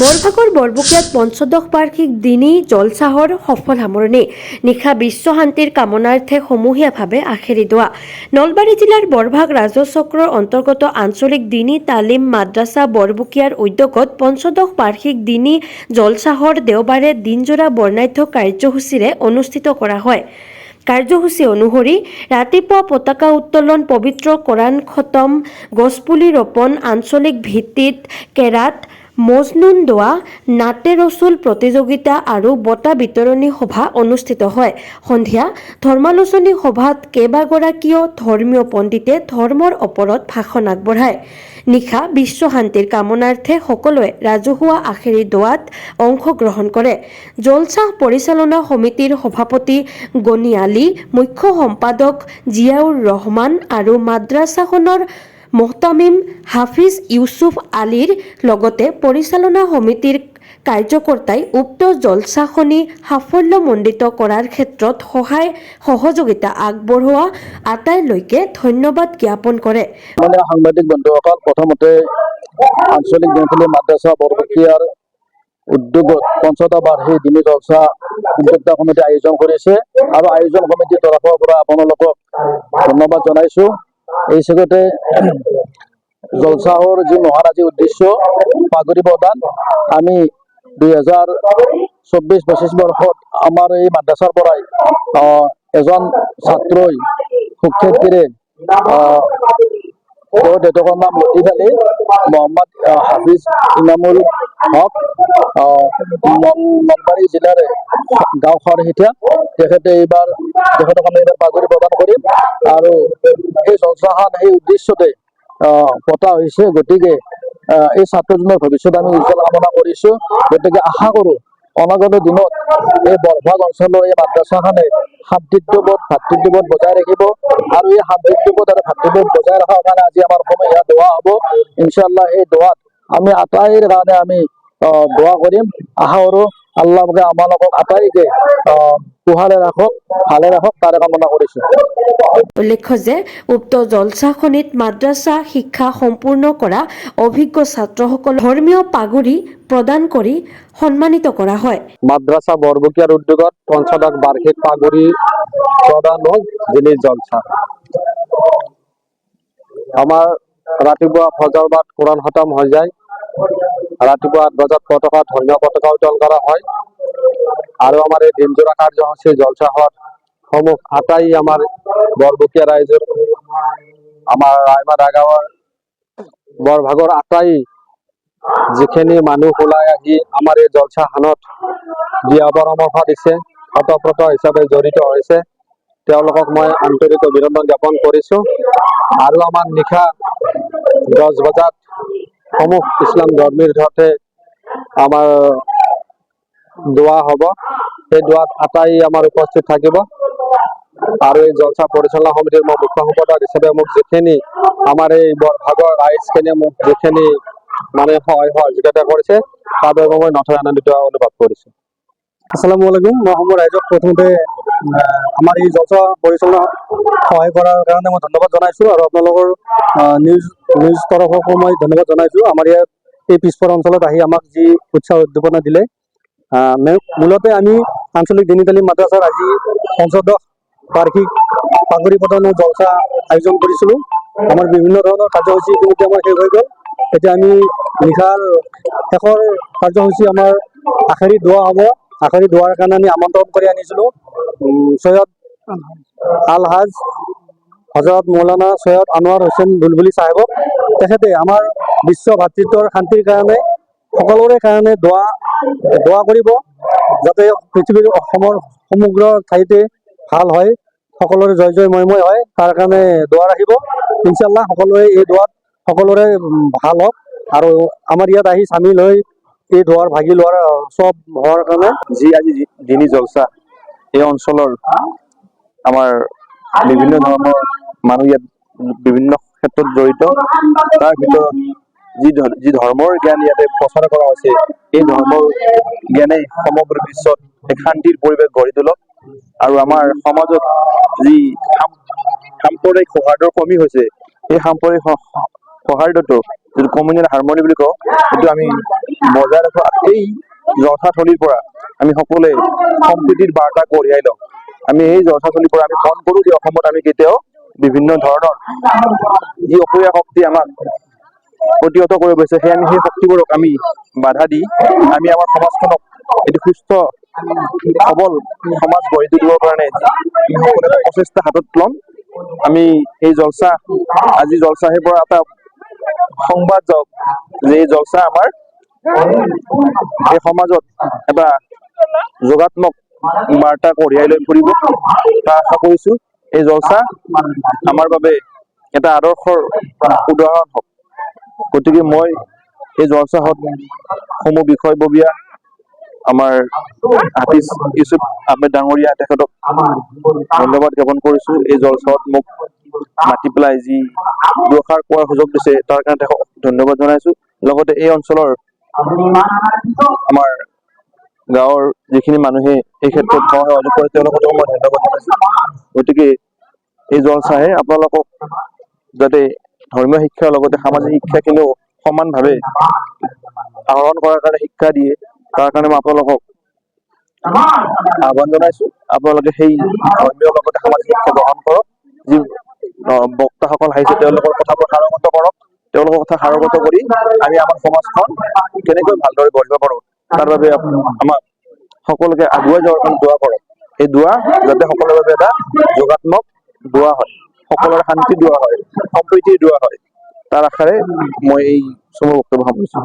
বৰভাগৰ বৰবুকিয়াত পঞ্চদশ বাৰ্ষিক দিনী জলচাহৰ সফল সামৰণি। নিশা বিশ্ব শান্তিৰ কামনাৰ্থে সমূহীয়াভাৱে আখেৰি দোৱা। নলবাৰী জিলাৰ বৰভাগ ৰাজহ চক্ৰৰ অন্তৰ্গত আঞ্চলিক দিনী তালিম মাদ্ৰাছা বৰবুকিয়াৰ উদ্যোগত পঞ্চদশ বাৰ্ষিক দিনী জলচাহৰ দেওবাৰে দিনজোৰা বৰ্ণাঢ্য কাৰ্যসূচীৰে অনুষ্ঠিত কৰা হয়। কাৰ্যসূচী অনুসৰি ৰাতিপুৱা পতাকা উত্তোলন, পবিত্ৰ কোৰাণ খতম, গছপুলি ৰোপণ, আঞ্চলিক ভিত্তিত কেৰাত মজনুন দোৱা, নাটে ৰচুল প্ৰতিযোগিতা আৰু বঁটা বিতৰণী সভা অনুষ্ঠিত হয়। সন্ধিয়া ধৰ্মালোচনী সভাত কেইবাগৰাকীও ধৰ্মীয় পণ্ডিতে ধৰ্মৰ ওপৰত ভাষণ আগবঢ়ায়। নিশা বিশ্ব শান্তিৰ কামনাৰ্থে সকলোৱে ৰাজহুৱা আখেৰি দোৱাত অংশগ্ৰহণ কৰে। জলচাহ পৰিচালনা সমিতিৰ সভাপতি গনি আলী, মুখ্য সম্পাদক জিয়াউৰ ৰহমান আৰু মাদ্ৰাছাখনৰ মুহতামিম হাফিজ ইউছুফ আলীৰ লগতে পৰিচালনা সমিতিৰ কাৰ্যকৰ্তাই উক্ত জলচাখনি সাফল্যমণ্ডিত কৰাৰ ক্ষেত্ৰত সহায় সহযোগিতা আগবঢ়োৱা আটাইলৈকে ধন্যবাদ জ্ঞাপন কৰে। সাংবাদিক বন্ধুসকল, প্ৰথমতে আঞ্চলিক দিনী মাদ্ৰাছা বৰবুকিয়াৰ উদ্যোগত পঞ্চদশ বাৰ্ষিক দিনী জলচা উদ্যোক্তা সমিতি আয়োজন কৰিছে আৰু আয়োজন সমিতিৰ তৰফৰ পৰা আপোনালোকক ধন্যবাদ জনাইছো। এই চেগতে জলচাহৰ যি মহান আজি উদ্দেশ্য পাগুৰি প্ৰদান। আমি 2024-25 বৰ্ষত আমাৰ এই মাদ্ৰাছাৰ পৰাই এজন ছাত্ৰই সুখ্যাতিৰে তেওঁৰ দেউতাকৰ নাম লতিফ আলী, মোহাম্মদ হাফিজ ইমামুল হক, নলবাৰী জিলাৰ গাঁও খাৰহিঠা, তেখেতক আমি এইবাৰ পাগুৰি প্ৰদান কৰিম আৰু এই জলচাখন সেই উদ্দেশ্যতে পতা হৈছে। গতিকে এই ছাত্ৰজনৰ ভৱিষ্যত আমি উজ্জ্বল কামনা কৰিছো। গতিকে আশা কৰো অনাগত দিনত এই বৰভাগ অঞ্চলৰ এই মাদ্ৰাছাখনে শান্তিত্ববোধ ভাতৃত্ববোধ বজাই ৰাখিব আৰু এই শান্তিত্ববোধ আৰু ভাতৃত্ববোধ বজাই ৰখাৰ কাৰণে আজি আমাৰ অসমত ইয়াত দোৱা হ'ব। ইনশাআল্লাহ এই দোৱাত আমি আটাইৰ কাৰণে আমি দোৱা কৰিম। আশা কৰো আল্লাহ আমালোকক আটাইকে কুশলে ৰাখক, ভালে ৰাখক, তাৰে কামনা কৰিছো। উল্লেখ্য যে উক্ত জলচাখনিত মাদ্ৰাছা শিক্ষা সম্পূৰ্ণ কৰা অভিজ্ঞ ছাত্ৰসকল ধৰ্মীয় পাগুৰি প্ৰদান কৰি সন্মানিত কৰা হয়। মাদ্ৰাছা বৰবুকিয়াৰ উদ্যোগত পঞ্চদশ বাৰ্ষিক পাগুৰি প্ৰদান দিনী জলচা। আমাৰ ৰাতিপুৱা ফজৰবাদ কোৰাণ খতম হৈ যায়। ৰাতিপুৱা 8 বজাত ধৰ্মীয় পতাকা উত্তোলন কৰা হয় আৰু আমাৰ এই দিনজোৰা কাৰ্যসূচী জলচাহত সমূহ আটাই আমাৰ বৰবুকিয়া ৰাইজৰ, আমাৰ ৰাইমা গাঁৱৰ বৰভাগৰ আটাই যিখিনি মানুহ ওলাই আহি আমাৰ এই জলচাখনত দিয়া পৰামৰ্শ দিছে, ওতঃপ্ৰোত হিচাপে জড়িত হৈছে, তেওঁলোকক মই আন্তৰিক অভিনন্দন জ্ঞাপন কৰিছো। আৰু আমাৰ নিশা 10 বজাত সমূহ ইছলাম ধৰ্মীৰ ঘৰতে আমাৰ দোৱা হ'ব। সেই দোৱাত আটাই আমাৰ উপস্থিত থাকিব আৰু এই জলচা পৰিচালনা সমিতিৰ মই মুখ্য সম্পাদক হিচাপে মোক যিখিনি আমাৰ এই বৰভাগৰ ৰাইজখিনিয়ে মোক যিখিনি সহায় সহযোগিতা কৰিছে তাৰ বাবে মই নথৈ আনন্দিত অনুভৱ কৰিছো। আসসালামু আলাইকুম। মই অসমৰ ৰাইজক প্ৰথমতে আমাৰ এই জলচা পৰিচালনা সহায় কৰাৰ কাৰণে মই ধন্যবাদ জনাইছোঁ আৰু আপোনালোকৰ নিউজ তৰফকো মই ধন্যবাদ জনাইছোঁ। আমাৰ ইয়াত এই পিছপৰা অঞ্চলত আহি আমাক যি উৎসাহ উদ্দীপনা দিলে। মূলতে আমি আঞ্চলিক দিনী তালিম মাদ্ৰাছাৰ আজি পঞ্চদশ বাৰ্ষিক পাগুৰি প্ৰদান জলচা আয়োজন কৰিছিলোঁ। আমাৰ বিভিন্ন ধৰণৰ কাৰ্যসূচী ইতিমধ্যে আমাৰ শেষ হৈ গ'ল। এতিয়া আমি নিশাৰ শেষৰ কাৰ্যসূচী আমাৰ আখেৰি দোৱা হ'ব। আখেৰি দোৱাৰ কাৰণে আমি আমন্ত্ৰণ কৰি আনিছিলোঁ সৈয়দ আল-হাজ হজৰত মৌলানা সৈয়দ আনোৱাৰ হোসেন বুলবুলি চাহেবক। তেখেতে আমাৰ বিশ্ব ভাতৃত্বৰ শান্তিৰ কাৰণে সকলোৰে কাৰণে দোৱা কৰিব, যাতে পৃথিৱীৰ অসমৰ সমগ্ৰ ঠাইতে ভাল হয়, সকলোৰে জয় জয় ময় হয়, তাৰ কাৰণে দোৱা ৰাখিব। ইনশাআল্লাহ সকলোৱে এই দোৱাত সকলোৰে ভাল হওক আৰু আমাৰ ইয়াত আহি চামিল হৈ এই দোৱাৰ ভাগি লোৱাৰ চব হোৱাৰ কাৰণে যি আজি দিনী জলচা এই অঞ্চলৰ আমাৰ বিভিন্ন ধৰণৰ মানুহ ইয়াত বিভিন্ন ক্ষেত্ৰত জড়িত। তাৰ ভিতৰত যি ধৰ্মৰ জ্ঞান ইয়াতে প্ৰচাৰ কৰা হৈছে, এই ধৰ্মৰ জ্ঞানে সমগ্ৰ বিশ্বত এক শান্তিৰ পৰিৱেশ গঢ়ি তোলক আৰু আমাৰ সমাজত যি সাম্প্ৰদায়িক সৌহাৰ্দ্যৰ কমি হৈছে, এই সাম্প্ৰদায়িক সৌহাৰ্দ্যটো যিটো কমিউনেল হাৰমনি বুলি কওঁ, সেইটো আমি বজাই ৰাখো। এই জলসাথলীৰ পৰা আমি সকলোৱে সম্প্ৰীতিৰ বাৰ্তা কঢ়িয়াই লওঁ। আমি এই জলসাথলীৰ পৰা আমি মন কৰোঁ যে অসমত আমি কেতিয়াও বিভিন্ন ধৰণৰ যি অপয়া শক্তি আমাক প্ৰতিহত কৰিব বিচাৰে, সেই শক্তিবোৰক আমি বাধা দি আমি আমাৰ সমাজখনক এটি সুস্থ সবল সমাজ গঢ়ি তুলিবৰ কাৰণে আমি সকলোৱে প্ৰচেষ্টা হাতত ল'ম। আমি এই জলসা, আজি জলসাহিৰ পৰা এটা সংবাদ যাওক যে এই জলসা আমাৰ এই সমাজত এটা যোগাত্মক বাৰ্তা কঢ়িয়াই লৈ ফুৰিব, তাৰ আশা কৰিছো। এই জলসা আমাৰ বাবে এটা আদৰ্শৰ উদাহৰণ হওক। গতিকে মই এই জলসাহত সমূহ বিষয়ববীয়া আমাৰ হাফিজ ইউছুফ আহমেদ ডাঙৰীয়া, তেখেতক ধন্যবাদ জ্ঞাপন কৰিছো। এই জলসাত মোক মাতি পেলাই যি দুআষাৰ কোৱাৰ সুযোগ দিছে তাৰ কাৰণে তেখেতক ধন্যবাদ জনাইছো। লগতে এই অঞ্চলৰ আমাৰ গাঁৱৰ যিখিনি মানুহে এই ক্ষেত্ৰত সহযোগ কৰে তেওঁলোককো মই ধন্যবাদ জনাইছো। গতিকে এই জলসাহে আপোনালোকক যাতে ধৰ্মীয় শিক্ষাৰ লগতে সামাজিক শিক্ষাখিনিও সমানভাৱে আহৰণ কৰাৰ কাৰণে শিক্ষা দিয়ে, তাৰ কাৰণে মই আপোনালোকক আহ্বান জনাইছো। আপোনালোকে সেই ধৰ্মীয় লগতে সামাজিক শিক্ষা গ্ৰহণ কৰক। যি বক্তাসকল আহিছে তেওঁলোকৰ কথাবোৰ সাৰোগত কৰক। তেওঁলোকৰ কথা সাৰোগত কৰি আমি আমাৰ সমাজখন কেনেকৈ ভালদৰে গঢ়িব পাৰো তাৰ বাবে আমাক সকলোকে আগুৱাই যোৱাৰ কাৰণে দোৱা কৰক। এই দোৱা যাতে সকলোৰে বাবে এটা যোগাত্মক দোৱা হয়, সকলোৰে শান্তি দোৱা হয়, সম্প্ৰীতিৰ দোৱা হয়, তাৰ আশাৰে মই এই চমু বক্তব্য সামৰিছো।